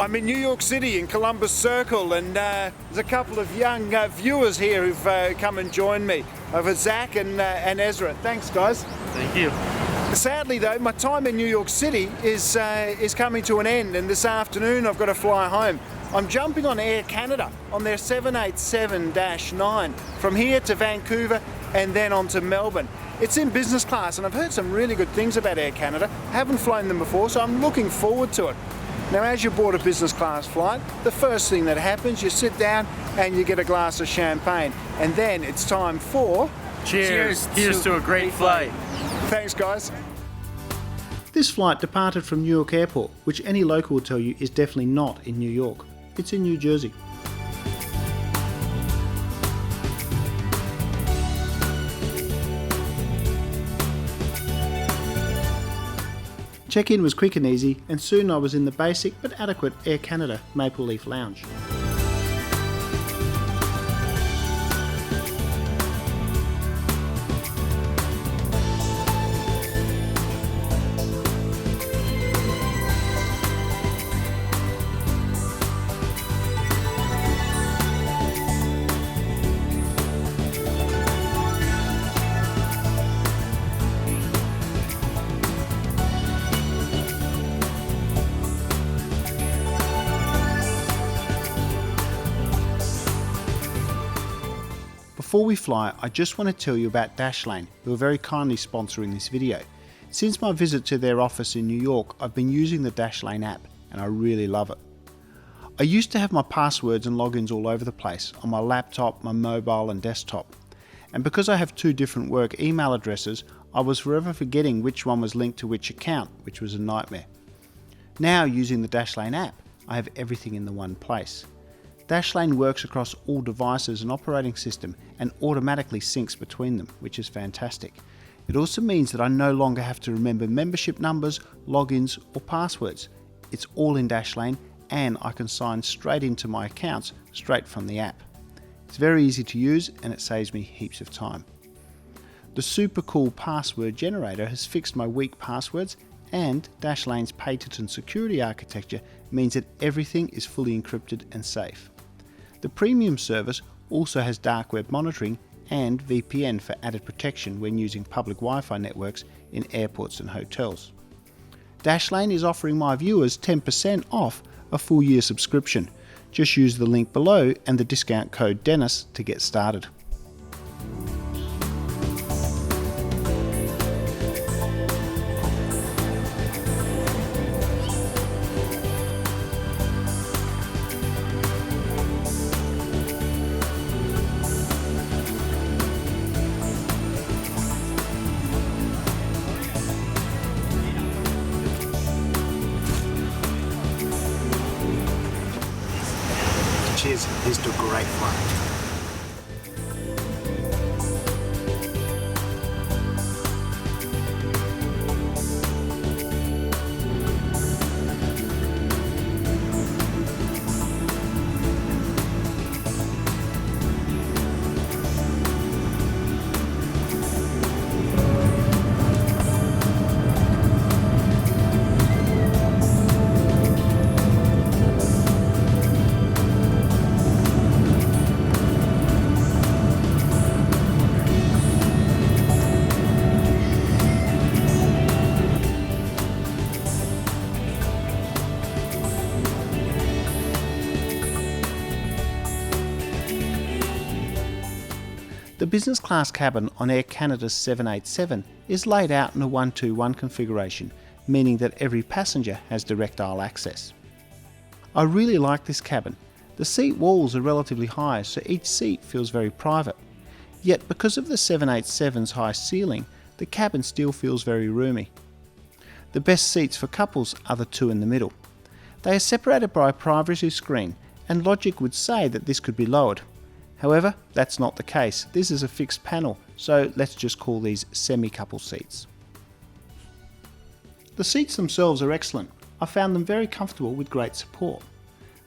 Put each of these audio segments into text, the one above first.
I'm in New York City in Columbus Circle, and there's a couple of young viewers here who've come and joined me, over Zach and Ezra. Thanks, guys. Thank you. Sadly though, my time in New York City is coming to an end, and this afternoon I've got to fly home. I'm jumping on Air Canada on their 787-9 from here to Vancouver and then on to Melbourne. It's in business class, and I've heard some really good things about Air Canada. Haven't flown them before, so I'm looking forward to it. Now, as you board a business class flight, the first thing that happens, you sit down and you get a glass of champagne, and then it's time for... Cheers! Here's to a great flight. Thanks, guys. This flight departed from Newark Airport, which any local will tell you is definitely not in New York. It's in New Jersey. Check-in was quick and easy, and soon I was in the basic but adequate Air Canada Maple Leaf Lounge. Before we fly, I just want to tell you about Dashlane, who are very kindly sponsoring this video. Since my visit to their office in New York, I've been using the Dashlane app, and I really love it. I used to have my passwords and logins all over the place, on my laptop, my mobile and desktop. And because I have two different work email addresses, I was forever forgetting which one was linked to which account, which was a nightmare. Now, using the Dashlane app, I have everything in the one place. Dashlane works across all devices and operating system and automatically syncs between them, which is fantastic. It also means that I no longer have to remember membership numbers, logins or passwords. It's all in Dashlane, and I can sign straight into my accounts straight from the app. It's very easy to use, and it saves me heaps of time. The super cool password generator has fixed my weak passwords, and Dashlane's patented security architecture means that everything is fully encrypted and safe. The premium service also has dark web monitoring and VPN for added protection when using public Wi-Fi networks in airports and hotels. Dashlane is offering my viewers 10% off a full year subscription. Just use the link below and the discount code Dennis to get started. Cheers, here's to a great flight. The business class cabin on Air Canada's 787 is laid out in a 1-2-1 configuration, meaning that every passenger has direct aisle access. I really like this cabin. The seat walls are relatively high, so each seat feels very private. Yet because of the 787's high ceiling, the cabin still feels very roomy. The best seats for couples are the two in the middle. They are separated by a privacy screen, and logic would say that this could be lowered. However, that's not the case. This is a fixed panel, so let's just call these semi-couple seats. The seats themselves are excellent. I found them very comfortable with great support.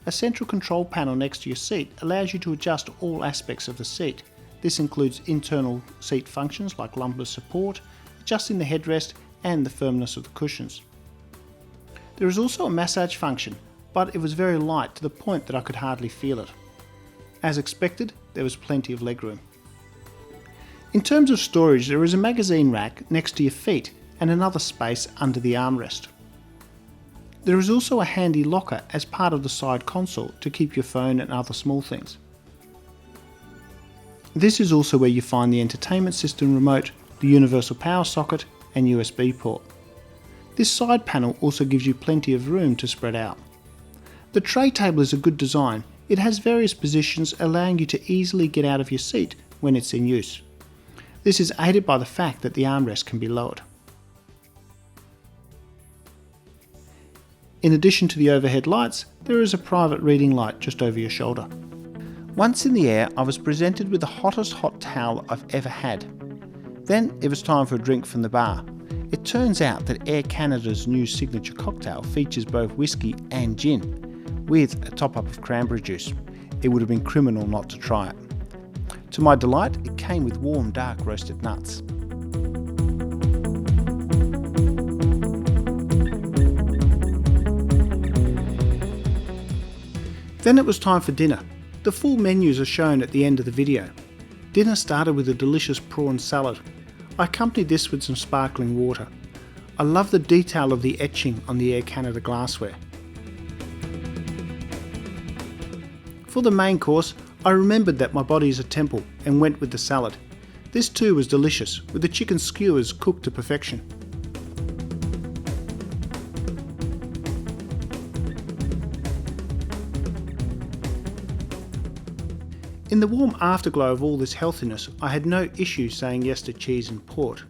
A central control panel next to your seat allows you to adjust all aspects of the seat. This includes internal seat functions like lumbar support, adjusting the headrest and the firmness of the cushions. There is also a massage function. but it was very light to the point that I could hardly feel it. As expected, there was plenty of legroom. In terms of storage, there is a magazine rack next to your feet and another space under the armrest. There is also a handy locker as part of the side console to keep your phone and other small things. This is also where you find the entertainment system remote, the universal power socket and USB port. This side panel also gives you plenty of room to spread out. The tray table is a good design. It has various positions allowing you to easily get out of your seat when it's in use. This is aided by the fact that the armrest can be lowered. In addition to the overhead lights, there is a private reading light just over your shoulder. Once in the air, I was presented with the hottest hot towel I've ever had. Then it was time for a drink from the bar. It turns out that Air Canada's new signature cocktail features both whiskey and gin, with a top-up of cranberry juice. It would have been criminal not to try it. To my delight, it came with warm, dark roasted nuts. Then it was time for dinner. The full menus are shown at the end of the video. Dinner started with a delicious prawn salad. I accompanied this with some sparkling water. I love the detail of the etching on the Air Canada glassware. For the main course, I remembered that my body is a temple and went with the salad. This too was delicious, with the chicken skewers cooked to perfection. In the warm afterglow of all this healthiness, I had no issue saying yes to cheese and port.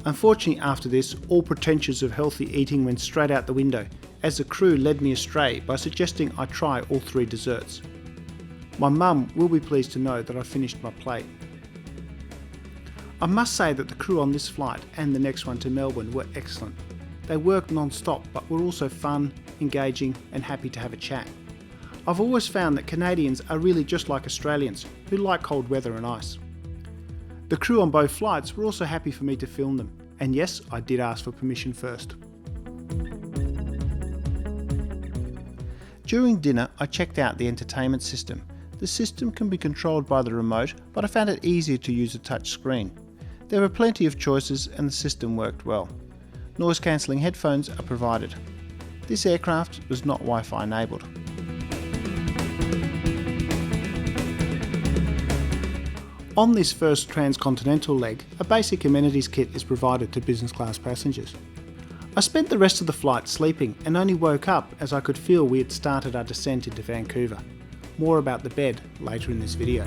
Unfortunately, after this, all pretensions of healthy eating went straight out the window, as the crew led me astray by suggesting I try all 3 desserts. My mum will be pleased to know that I finished my plate. I must say that the crew on this flight and the next one to Melbourne were excellent. They worked non-stop but were also fun, engaging and happy to have a chat. I've always found that Canadians are really just like Australians, who like cold weather and ice. The crew on both flights were also happy for me to film them, and yes, I did ask for permission first. During dinner, I checked out the entertainment system. The system can be controlled by the remote, but I found it easier to use a touch screen. There were plenty of choices and the system worked well. Noise cancelling headphones are provided. This aircraft was not Wi-Fi enabled. On this first transcontinental leg, a basic amenities kit is provided to business class passengers. I spent the rest of the flight sleeping and only woke up as I could feel we had started our descent into Vancouver. More about the bed later in this video.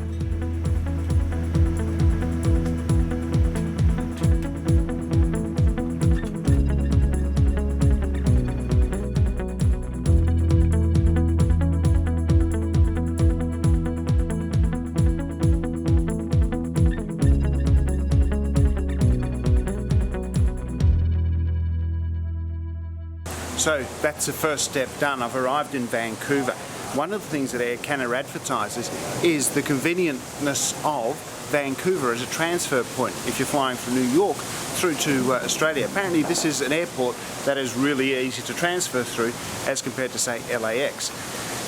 So that's the first step done. I've arrived in Vancouver. One of the things that Air Canada advertises is the convenientness of Vancouver as a transfer point if you're flying from New York through to Australia. Apparently this is an airport that is really easy to transfer through as compared to, say, LAX.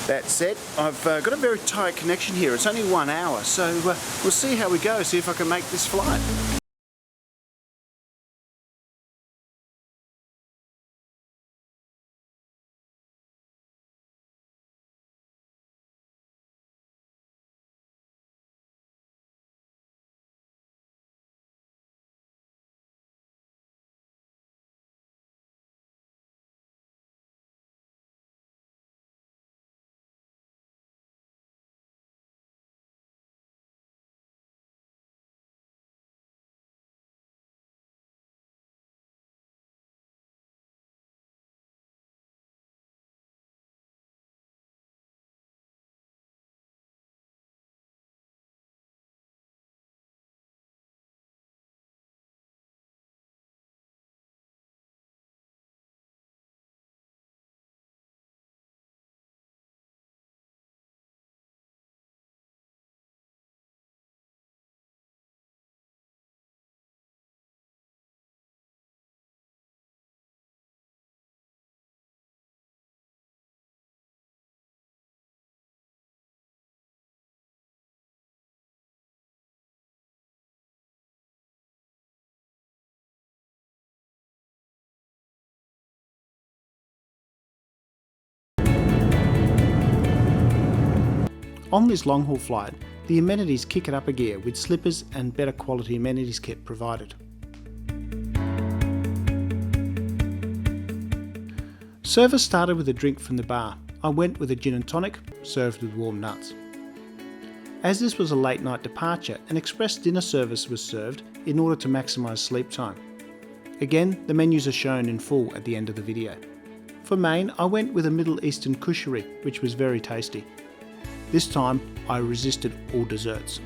That said, I've got a very tight connection here. It's only 1 hour, so we'll see how we go, see if I can make this flight. On this long-haul flight, the amenities kick it up a gear with slippers and better quality amenities kit provided. Service started with a drink from the bar. I went with a gin and tonic, served with warm nuts. As this was a late night departure, an express dinner service was served in order to maximise sleep time. Again, the menus are shown in full at the end of the video. For main, I went with a Middle Eastern kushari, which was very tasty. This time, I resisted all desserts.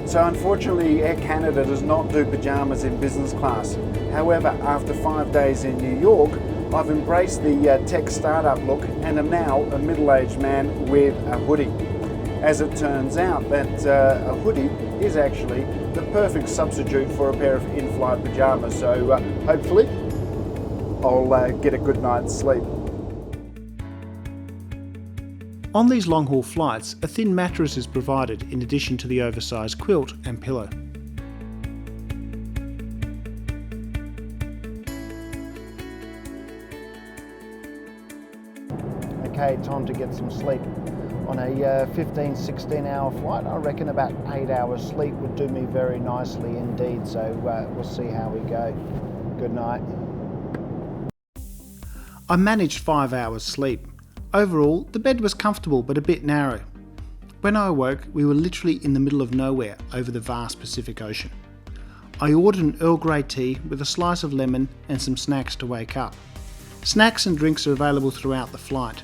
So unfortunately, Air Canada does not do pyjamas in business class. However, after 5 days in New York, I've embraced the tech startup look and am now a middle-aged man with a hoodie. As it turns out, that a hoodie is actually the perfect substitute for a pair of in-flight pyjamas. So hopefully, I'll get a good night's sleep. On these long-haul flights, a thin mattress is provided in addition to the oversized quilt and pillow. Okay, time to get some sleep. On a 15-16 hour flight, I reckon about 8 hours sleep would do me very nicely indeed. So we'll see how we go. Good night. I managed 5 hours sleep. Overall, the bed was comfortable but a bit narrow. When I awoke, we were literally in the middle of nowhere over the vast Pacific Ocean. I ordered an Earl Grey tea with a slice of lemon and some snacks to wake up. Snacks and drinks are available throughout the flight.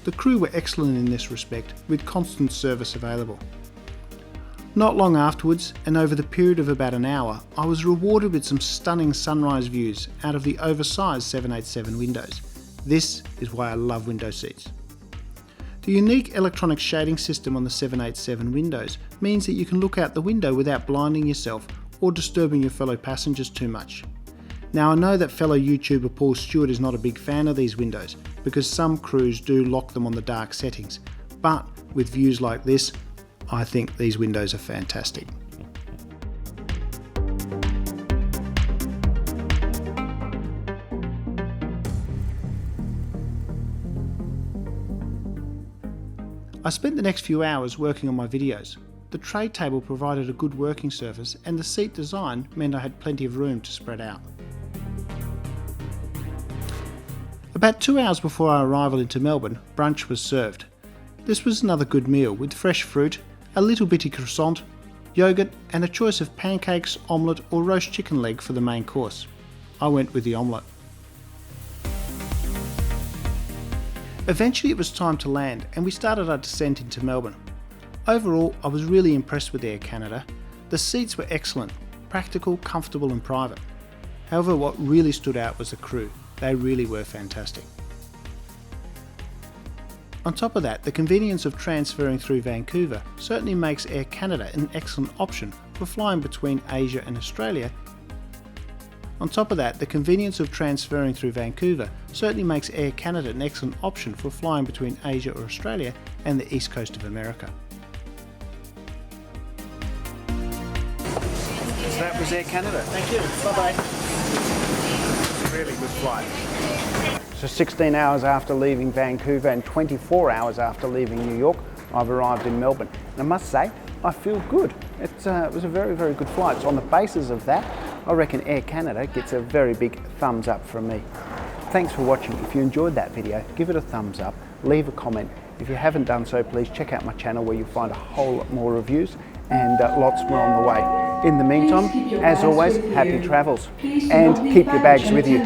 The crew were excellent in this respect, with constant service available. Not long afterwards, and over the period of about an hour, I was rewarded with some stunning sunrise views out of the oversized 787 windows. This is why I love window seats. The unique electronic shading system on the 787 windows means that you can look out the window without blinding yourself or disturbing your fellow passengers too much. Now I know that fellow YouTuber Paul Stewart is not a big fan of these windows because some crews do lock them on the dark settings, but with views like this, I think these windows are fantastic. I spent the next few hours working on my videos. The tray table provided a good working surface and the seat design meant I had plenty of room to spread out. About 2 hours before our arrival into Melbourne, brunch was served. This was another good meal with fresh fruit, a little bitty croissant, yogurt and a choice of pancakes, omelette or roast chicken leg for the main course. I went with the omelette. Eventually it was time to land and we started our descent into Melbourne. Overall, I was really impressed with Air Canada. The seats were excellent, practical, comfortable and private. However, what really stood out was the crew. They really were fantastic. On top of that, the convenience of transferring through Vancouver certainly makes Air Canada an excellent option for flying between Asia and Australia. On top of that, the convenience of transferring through Vancouver certainly makes Air Canada an excellent option for flying between Asia or Australia and the east coast of America. So that was Air Canada. Thank you. Bye-bye. Really good flight. So 16 hours after leaving Vancouver and 24 hours after leaving New York, I've arrived in Melbourne. And I must say, I feel good. It was a very, very good flight. So on the basis of that, I reckon Air Canada gets a very big thumbs up from me. Thanks for watching. If you enjoyed that video, give it a thumbs up, leave a comment. If you haven't done so, please check out my channel where you'll find a whole lot more reviews and lots more on the way. In the meantime, as always, happy travels and keep your bags with you.